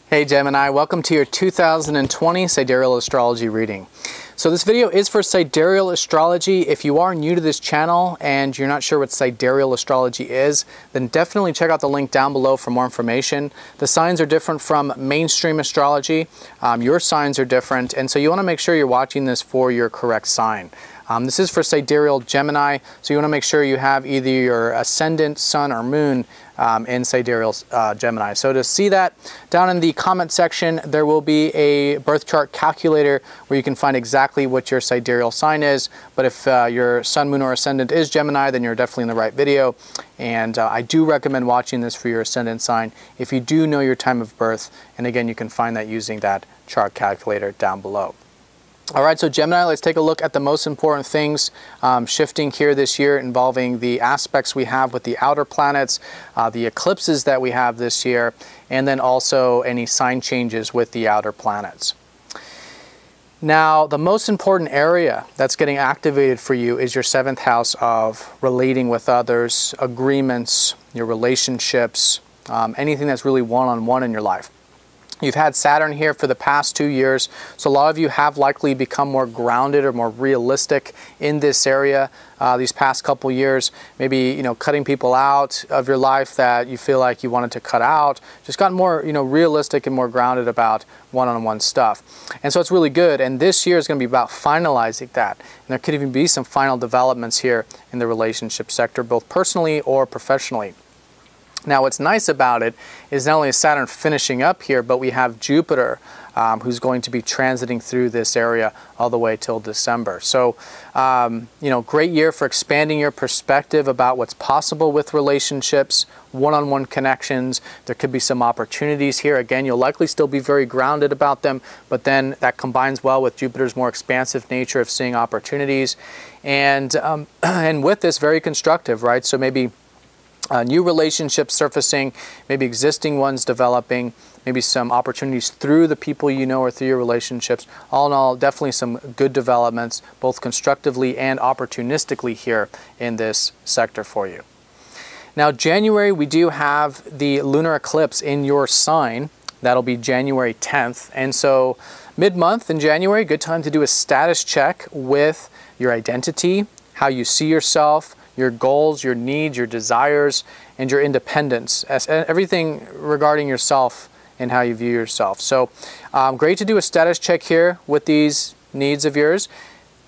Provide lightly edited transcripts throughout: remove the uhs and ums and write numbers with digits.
Hey Gemini, welcome to your 2020 Sidereal Astrology reading. So this video is for Sidereal Astrology. If you are new to this channel and you're not sure what Sidereal Astrology is, then definitely check out the link down below for more information. The signs are different from mainstream astrology. Your signs are different, and so you want to make sure you're watching this for your correct sign. This is for Sidereal Gemini, so you want to make sure you have either your ascendant, sun, or moon in Sidereal Gemini. So to see that, down in the comment section, there will be a birth chart calculator where you can find exactly what your sidereal sign is. But if your sun, moon, or ascendant is Gemini, then you're definitely in the right video. And I do recommend watching this for your ascendant sign if you do know your time of birth. And again, you can find that using that chart calculator down below. All right, so Gemini, let's take a look at the most important things shifting here this year involving the aspects we have with the outer planets, the eclipses that we have this year, and then also any sign changes with the outer planets. Now, the most important area that's getting activated for you is your 7th house of relating with others, agreements, your relationships, anything that's really one-on-one in your life. You've had Saturn here for the past 2 years, so a lot of you have likely become more grounded or more realistic in this area these past couple years. Maybe, cutting people out of your life that you feel like you wanted to cut out. Just gotten more, realistic and more grounded about one-on-one stuff. And so it's really good. And this year is going to be about finalizing that. And there could even be some final developments here in the relationship sector, both personally or professionally. Now, what's nice about it is not only is Saturn finishing up here, but we have Jupiter who's going to be transiting through this area all the way till December. So, great year for expanding your perspective about what's possible with relationships, one-on-one connections. There could be some opportunities here. Again, you'll likely still be very grounded about them, but then that combines well with Jupiter's more expansive nature of seeing opportunities. And with this, very constructive, right? So maybe new relationships surfacing, maybe existing ones developing, maybe some opportunities through the people you know or through your relationships. All in all, definitely some good developments, both constructively and opportunistically here in this sector for you. Now, January, we do have the lunar eclipse in your sign. That'll be January 10th. And so mid-month in January, good time to do a status check with your identity, how you see yourself, your goals, your needs, your desires, and your independence, everything regarding yourself and how you view yourself. So great to do a status check here with these needs of yours.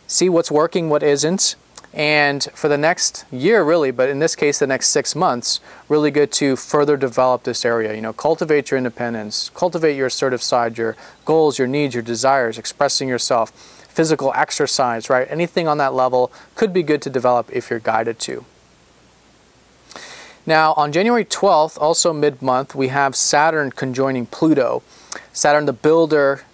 See what's working, what isn't. And for the next year, really, but in this case, the next 6 months, really good to further develop this area. Cultivate your independence, cultivate your assertive side, your goals, your needs, your desires, expressing yourself. Physical exercise, right? Anything on that level could be good to develop if you're guided to. Now, on January 12th, also mid-month, we have Saturn conjoining Pluto. Saturn the builder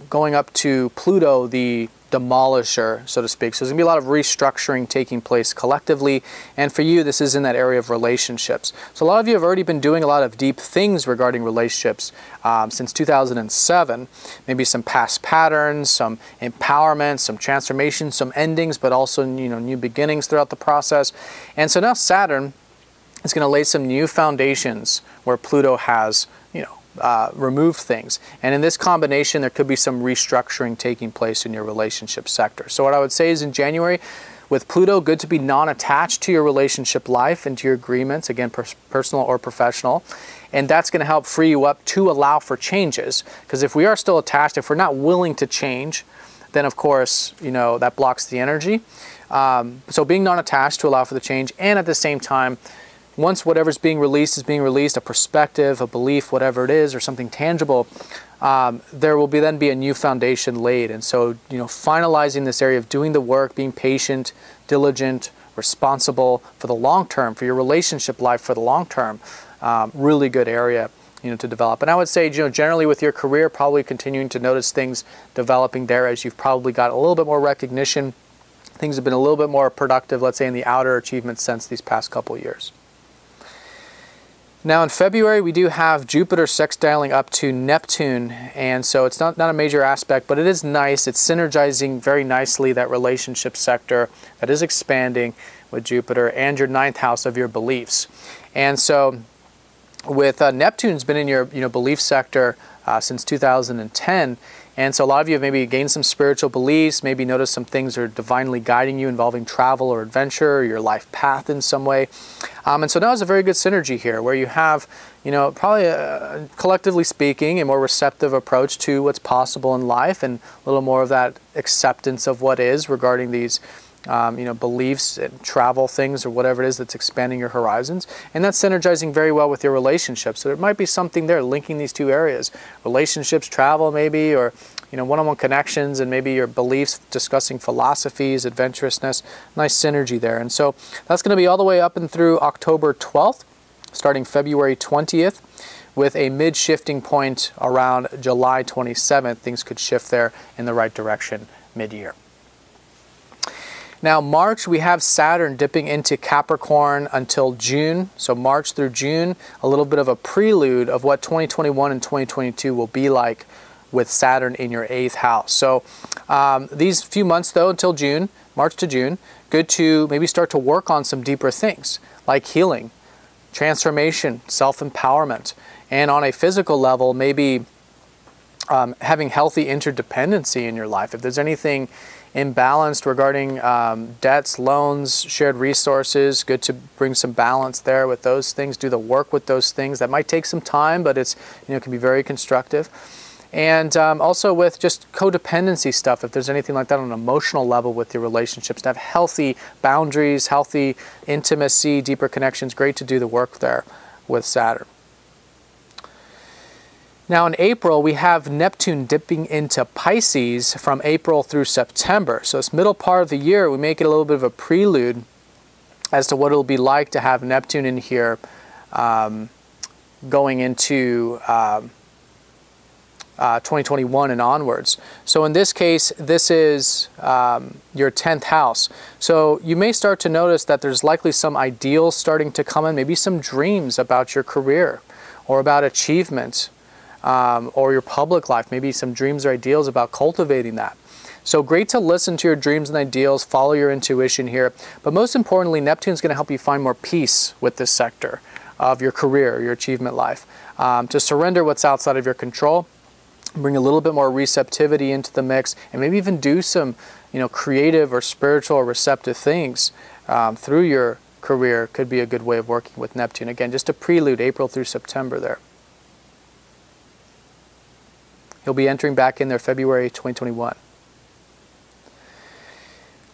going up to Pluto the demolisher, so to speak. So there's going to be a lot of restructuring taking place collectively. And for you, this is in that area of relationships. So a lot of you have already been doing a lot of deep things regarding relationships since 2007. Maybe some past patterns, some empowerment, some transformation, some endings, but also new beginnings throughout the process. And so now Saturn is going to lay some new foundations where Pluto has remove things. And in this combination, there could be some restructuring taking place in your relationship sector. So what I would say is in January, with Pluto, good to be non-attached to your relationship life and to your agreements, again, personal or professional. And that's going to help free you up to allow for changes. Because if we are still attached, if we're not willing to change, then of course, that blocks the energy. So being non-attached to allow for the change, and at the same time, once whatever's being released is being released, a perspective, a belief, whatever it is, or something tangible, there will then be a new foundation laid. And so, finalizing this area of doing the work, being patient, diligent, responsible for the long term, for your relationship life for the long term, really good area, to develop. And I would say, generally with your career, probably continuing to notice things developing there as you've probably got a little bit more recognition. Things have been a little bit more productive, let's say, in the outer achievement sense these past couple years. Now in February, we do have Jupiter sextiling up to Neptune, and so it's not a major aspect, but it is nice. It's synergizing very nicely that relationship sector that is expanding with Jupiter and your 9th house of your beliefs. And so with Neptune's been in your belief sector since 2010. And so a lot of you have maybe gained some spiritual beliefs, maybe noticed some things are divinely guiding you involving travel or adventure, or your life path in some way. And so now is a very good synergy here where you have, probably collectively speaking, a more receptive approach to what's possible in life and a little more of that acceptance of what is regarding these beliefs and travel things or whatever it is that's expanding your horizons. And that's synergizing very well with your relationships. So there might be something there linking these two areas. Relationships, travel maybe, or one-on-one connections and maybe your beliefs, discussing philosophies, adventurousness. Nice synergy there. And so that's going to be all the way up and through October 12th, starting February 20th, with a mid-shifting point around July 27th. Things could shift there in the right direction mid-year. Now, March, we have Saturn dipping into Capricorn until June. So March through June, a little bit of a prelude of what 2021 and 2022 will be like with Saturn in your 8th house. So these few months, though, until June, March to June, good to maybe start to work on some deeper things like healing, transformation, self-empowerment, and on a physical level, maybe having healthy interdependency in your life. If there's anything imbalanced regarding debts, loans, shared resources, good to bring some balance there with those things, do the work with those things. That might take some time, but it's can be very constructive. And also with just codependency stuff, if there's anything like that on an emotional level with your relationships, to have healthy boundaries, healthy intimacy, deeper connections, great to do the work there with Saturn. Now in April, we have Neptune dipping into Pisces from April through September. So this middle part of the year, we make it a little bit of a prelude as to what it'll be like to have Neptune in here going into 2021 and onwards. So in this case, this is your 10th house. So you may start to notice that there's likely some ideals starting to come in, maybe some dreams about your career or about achievement. Or your public life, maybe some dreams or ideals about cultivating that. So great to listen to your dreams and ideals, follow your intuition here. But most importantly, Neptune's going to help you find more peace with this sector of your career, your achievement life. To surrender what's outside of your control, bring a little bit more receptivity into the mix, and maybe even do some creative or spiritual or receptive things through your career could be a good way of working with Neptune. Again, just a prelude, April through September there. He'll be entering back in there February 2021.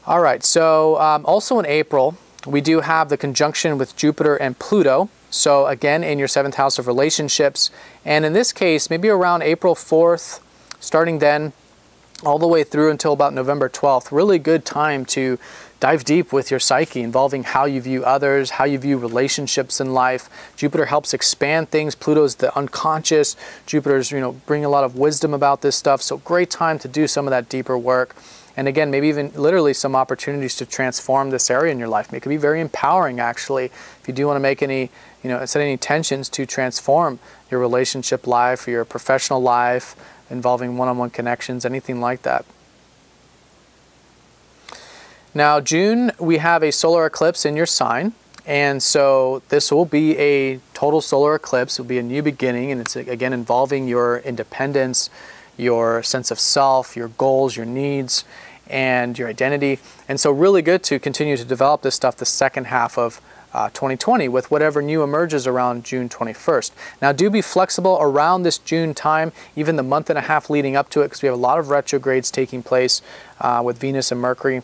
All right, so also in April, we do have the conjunction with Jupiter and Pluto. So again, in your 7th house of relationships. And in this case, maybe around April 4th, starting then, all the way through until about November 12th, really good time to dive deep with your psyche, involving how you view others, how you view relationships in life. Jupiter helps expand things. Pluto's the unconscious. Jupiter's, bringing a lot of wisdom about this stuff. So great time to do some of that deeper work. And again, maybe even literally some opportunities to transform this area in your life. It could be very empowering, actually, if you do want to make any, set any intentions to transform your relationship life or your professional life, involving one-on-one connections, anything like that. Now, June, we have a solar eclipse in your sign, and so this will be a total solar eclipse. It will be a new beginning, and it's, again, involving your independence, your sense of self, your goals, your needs, and your identity. And so really good to continue to develop this stuff the second half of 2020 with whatever new emerges around June 21st. Now, do be flexible around this June time, even the month and a half leading up to it, because we have a lot of retrogrades taking place with Venus and Mercury.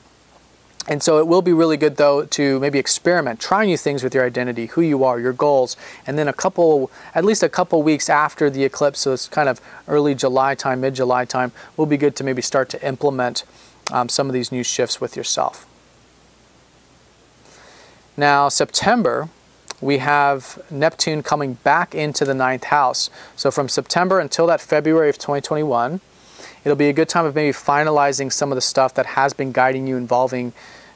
And so it will be really good, though, to maybe experiment, try new things with your identity, who you are, your goals, and then at least a couple weeks after the eclipse, so it's kind of early July time, mid-July time, will be good to maybe start to implement some of these new shifts with yourself. Now, September, we have Neptune coming back into the 9th house. So from September until that February of 2021, it'll be a good time of maybe finalizing some of the stuff that has been guiding you, involving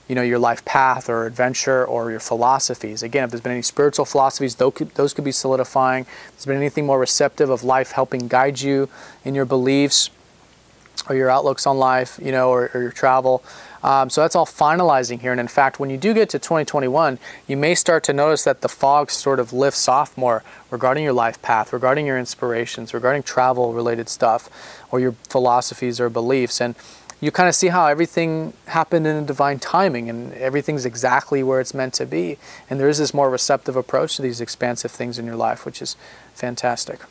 your life path or adventure or your philosophies. Again, if there's been any spiritual philosophies, those could be solidifying. If there's been anything more receptive of life helping guide you in your beliefs or your outlooks on life, or your travel, So that's all finalizing here. And in fact, when you do get to 2021, you may start to notice that the fog sort of lifts off more regarding your life path, regarding your inspirations, regarding travel related stuff, or your philosophies or beliefs. And you kind of see how everything happened in a divine timing and everything's exactly where it's meant to be. And there is this more receptive approach to these expansive things in your life, which is fantastic.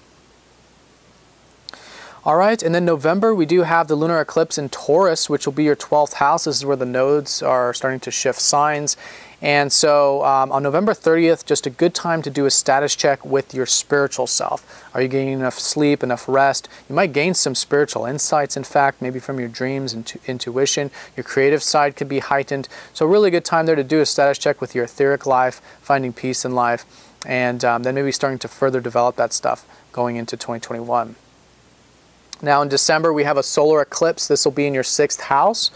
All right, and then November, we do have the lunar eclipse in Taurus, which will be your 12th house. This is where the nodes are starting to shift signs. And so on November 30th, just a good time to do a status check with your spiritual self. Are you getting enough sleep, enough rest? You might gain some spiritual insights, in fact, maybe from your dreams and intuition. Your creative side could be heightened. So really good time there to do a status check with your etheric life, finding peace in life, and then maybe starting to further develop that stuff going into 2021. Now in December, we have a solar eclipse. This will be in your 6th house.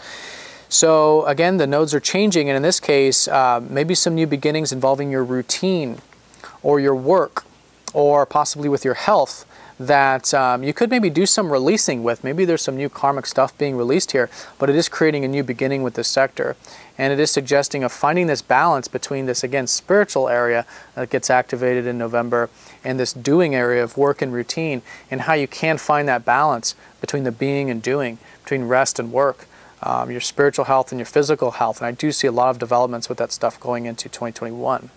So again, the nodes are changing, and in this case, maybe some new beginnings involving your routine or your work or possibly with your health that you could maybe do some releasing with. Maybe there's some new karmic stuff being released here, but it is creating a new beginning with this sector. And it is suggesting of finding this balance between this, again, spiritual area that gets activated in November and this doing area of work and routine, and how you can find that balance between the being and doing, between rest and work, your spiritual health and your physical health. And I do see a lot of developments with that stuff going into 2021.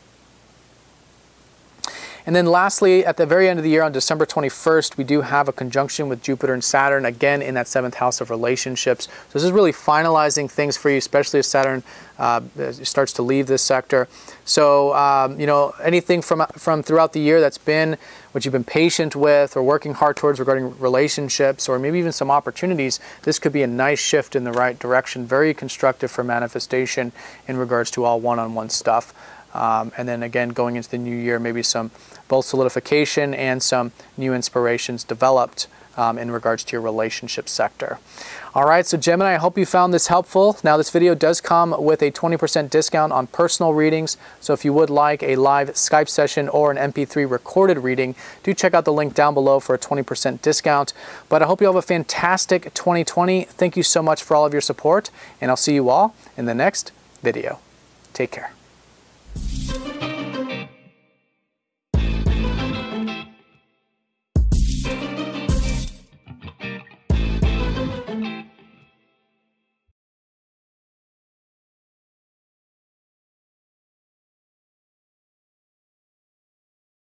And then lastly, at the very end of the year on December 21st, we do have a conjunction with Jupiter and Saturn, again in that 7th house of relationships. So this is really finalizing things for you, especially as Saturn starts to leave this sector. So, you know, anything from throughout the year that's been, what you've been patient with or working hard towards regarding relationships, or maybe even some opportunities, this could be a nice shift in the right direction, very constructive for manifestation in regards to all one-on-one stuff. And then again, going into the new year, maybe some both solidification and some new inspirations developed in regards to your relationship sector. All right, so Gemini, I hope you found this helpful. Now this video does come with a 20% discount on personal readings. So if you would like a live Skype session or an MP3 recorded reading, do check out the link down below for a 20% discount. But I hope you have a fantastic 2020. Thank you so much for all of your support, and I'll see you all in the next video. Take care.